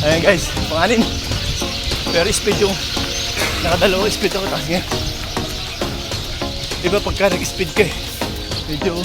Ayan guys, panganin. Pero speed yung nakadalawang speed ako. Tapos nga diba pagka nag-speed ka medyo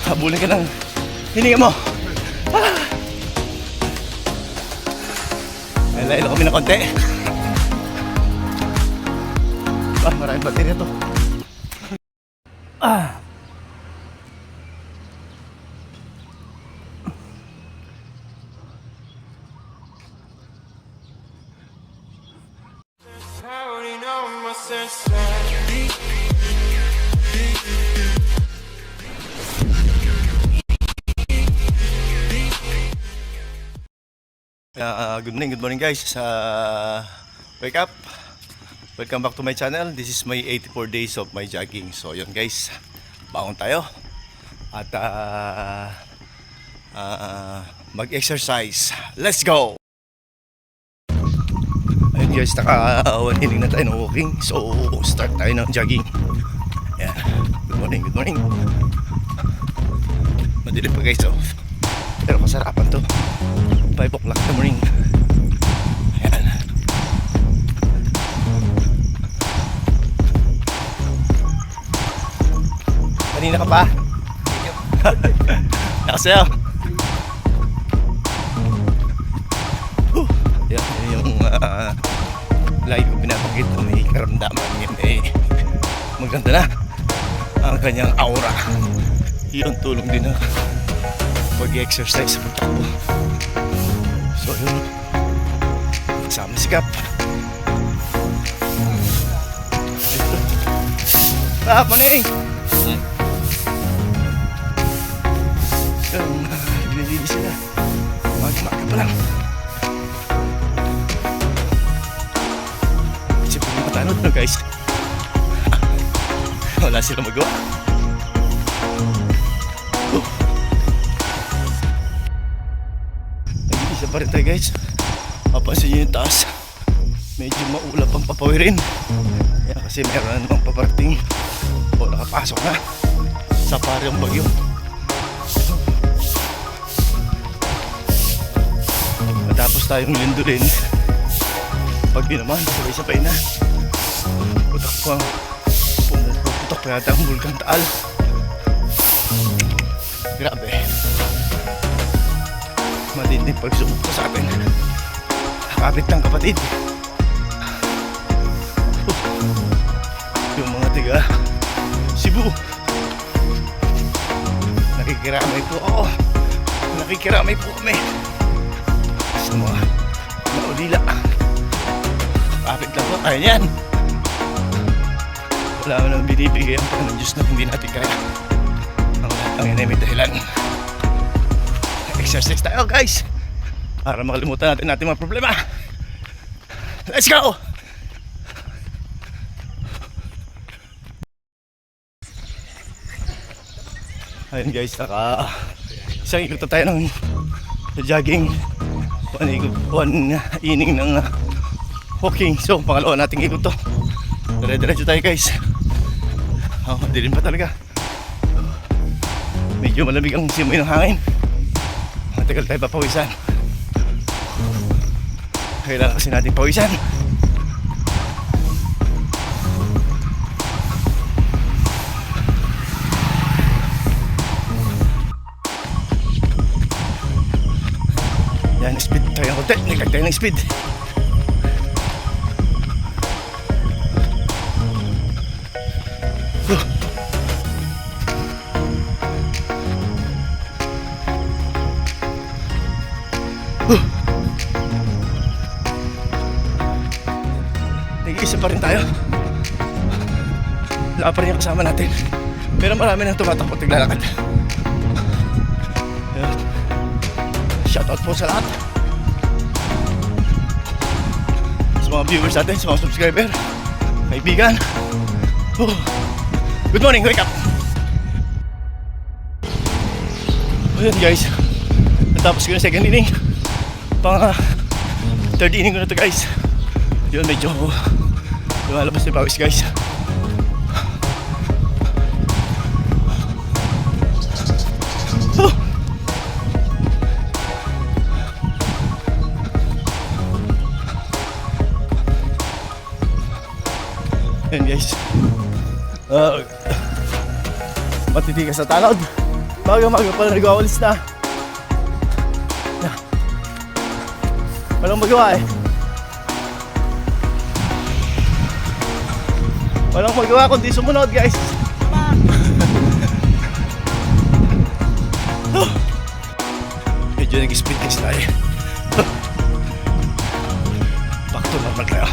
habulin ka ng hininga mo. Lailo kami na konti. Maraming baterya to. Good morning guys. Wake up. Welcome back to my channel. This is my 84 days of my jogging. So yun guys, bangon tayo at mag-exercise. Let's go! Ayun guys, naka-1 na tayo ng walking. So start tayo ng jogging. Yeah. Good morning, good morning. Madilim pa guys, oh. Pero masarapan to. 5 o'clock in the morning. Ayan. Kanina ka pa? Nakasayaw. Yan yung lagi ko pinapakit na may karamdaman yun maganda na ang kanyang aura. Yun tulong din na pag-exercise sa pagtakbo. So yun, kasama si Kap. Morning! Binilili sila. Mag-maga pa lang. Isip ko yung matanod na guys. Wala silang magawa. Nag-iisa pa rin tayo guys. Mapansin nyo yung taas. Medyo maulap ang papawirin. Yan kasi meron namang paparating o nakapasok na sa parang bagyo. Matapos tayong lindulin, pag naman sabay-sabay na pumuputok pa yata ang Bulkan Taal. Grabe, matinding pagsubok ko sa atin. Kapit ng kapatid. Yung mga tiga Cebu, nakikiramay po ako. Nakikiramay po kami sa mga maulila. Kapit lang po tayo yan. Wala mo nang binibigay ang Panginoon Diyos na hindi natin kaya. Ang lahat ng yan ay may dahilan. Exercise tayo guys para makalimutan natin mga problema. Let's go! Ayun guys, isang ikot na tayo ng jogging. One inning ng walking. So pangalawa nating ikot to. Dire-diretso tayo guys. Madilim pa talaga. Medyo malamig ang simoy ng hangin. Matagal tayo papawisan. Kailangan kasi natin pawisan. Yan, speed tayo ng konti. Nagkag tayo ng speed. Nag-iisa pa rin tayo. Wala pa rin yung kasama natin. Pero marami nang tumatakbo at naglalakad. Shoutout po sa lahat. Sa mga viewers natin, sa mga subscriber, kaibigan. Good morning, wake up! Ayan guys, natapos ko yung second inning. Third inning ko na to guys. Yun, medyo lumalabas na pawis guys. Ayan guys. Matitigas sa tanod. Maga-maga pala nag-awalis na. Walang magawa eh. Walang magawa kundi sumunod guys. Medyo nag-speed test tayo. Back to normal tayo.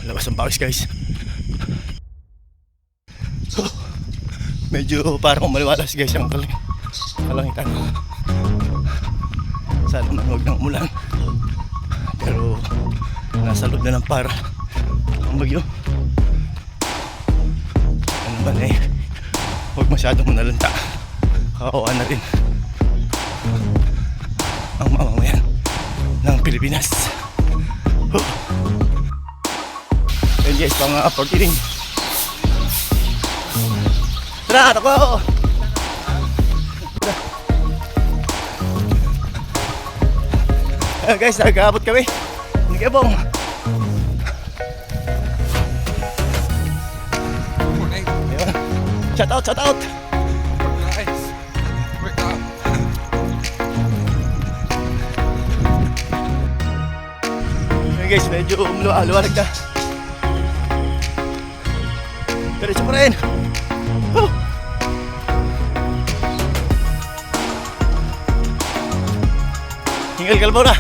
Labas ang pawis guys. Medyo parang maliwalas guys ang kalangitan. Sana man huwag nang umulan. Pero nasa loob na ng para ang bagyo. Ano ba na eh, huwag masyadong manalanta. Kawawa na rin ang mamamayan ng Pilipinas. Yan guys, pang portiring. Tara, ako! Guys, nag-aabot kami. Hindi ka bong. Ayun. Shout out, shout out! Ayun guys, medyo luwalag na. Diretso pa rin. Hingal kalbo na.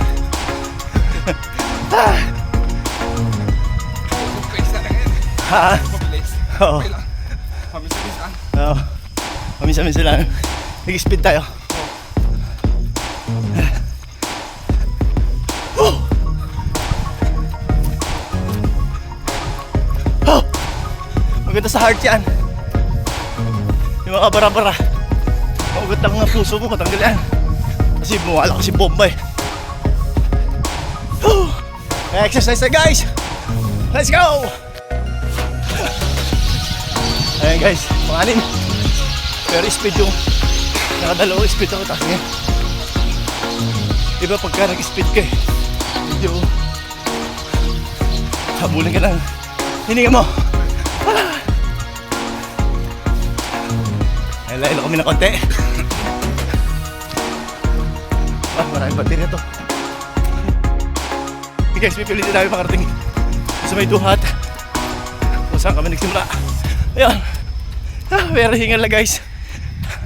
Ha? Oo. Paminsan-minsan. Oo. Paminsan-minsan lang. Nag-speed tayo. Maganda sa heart yan. Yung mga bara-bara. Magugat ang puso mo, matanggal yan. Kasi bumala kasi bomba eh. Exercise na guys. Let's go. Ayan guys, panganin. Pero speed yung nakadalawang speed ako taas ngayon. Iba pagka nag-speed ka eh, medyo habulin ka ng hininga mo. Ilo kami ng konti. Maraming baterya to. Okay guys, pipilitin namin makarating sa may duhat kung saan kami nagsimula. Ayun. Pero hingal na guys.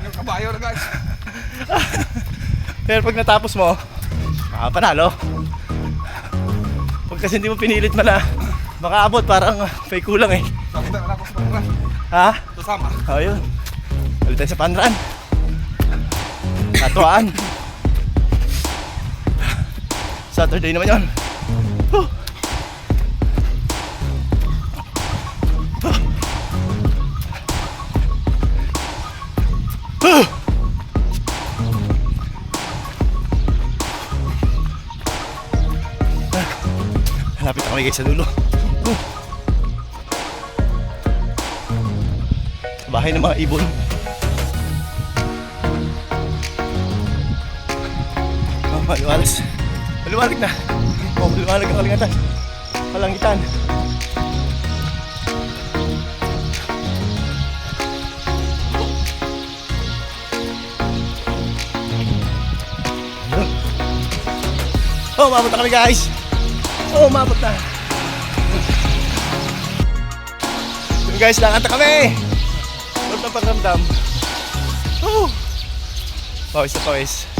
Yung kabayo na guys. Pero pag natapos mo, panalo. Pag kasi hindi mo pinilit man na makaabot, parang may kulang eh. Tapos na ako sa panran. Ha? Kasama. O yun. Ulit tayo sa panran. Katuaan. Saturday naman yun. Lapit na kami guys sa dulo. Bahay ng mga ibon. Maliwalas. Maliwalag na. Maliwalag ang kalangitan. Kalangitan. Oh, umabot na kami guys. Oh, umabot na. Yun guys, lakad na kami. Huwag na pagramdam. Oh. Pawis na pawis.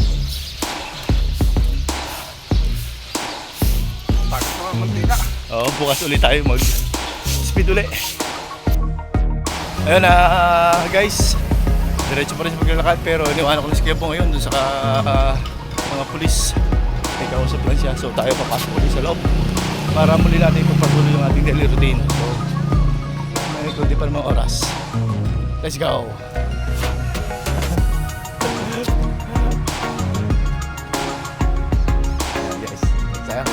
Takot na mantika. Oo, bukas ulit tayo mag-speed ulit. Ayun guys, diretso pa rin sa paglalakad pero iniwanan ko na si Kuya Bong ngayon dun sa mga pulis. May kausap lang siya, so tayo papasok ulit sa loob para muli natin ipagpatuloy yung ating daily routine. So, may kundi pa naman oras. Let's go! Ayan guys, saya.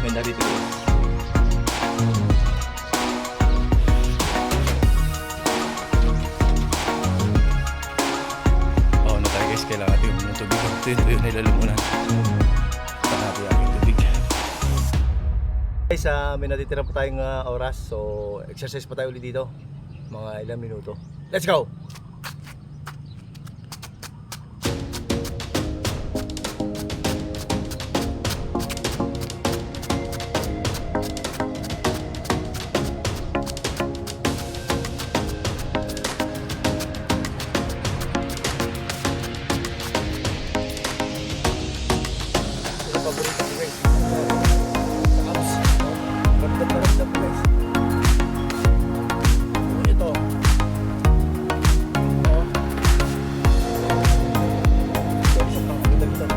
Ganda dito guys. tuyo na ilalamunan. Saka natin yung aking tubig. Guys, may natitira pa tayong oras, so exercise pa tayo ulit dito. Mga ilang minuto. Let's go! Ito paborito ko guys. Abs. Ramdam na ramdam ko guys. Ito. Isa pang ganda-ganda.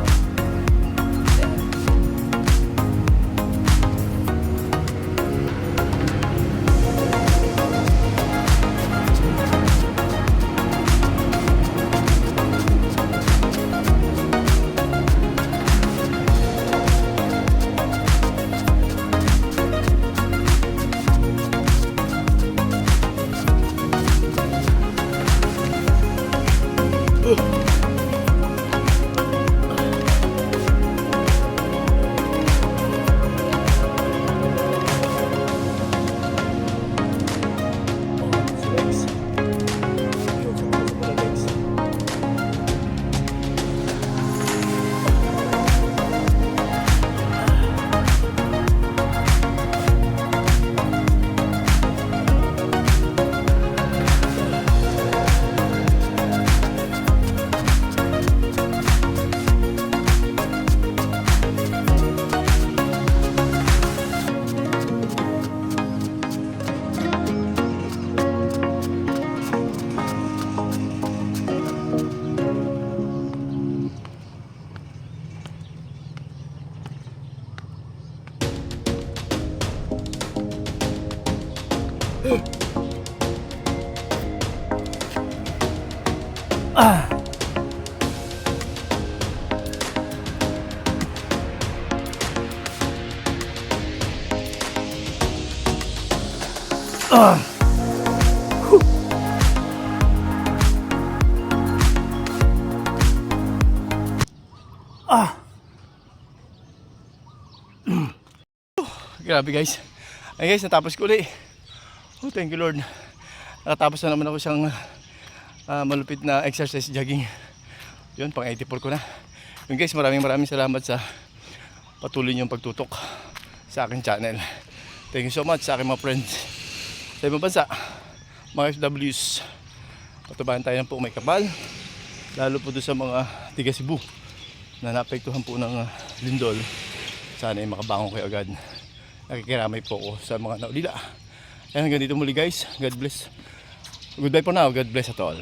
Grabe guys. Ay guys, natapos ko ulit. Oh, thank you Lord. Nakatapos na naman ako siyang malupit na exercise jogging. Yun, pang 84 ko na. Yun guys, maraming salamat sa patuloy niyong pagtutok sa aking channel. Thank you so much sa aking mga friends sa ibang bansa, mga FWs. Patubayan tayo ng po may kapal, lalo po doon sa mga tiga Cebu na naapektuhan po ng lindol. Sana ay makabangon kayo agad. Nakikiramay po ako sa mga naulila. Ayan, hanggang dito muli guys. God bless. Goodbye for now. God bless at all.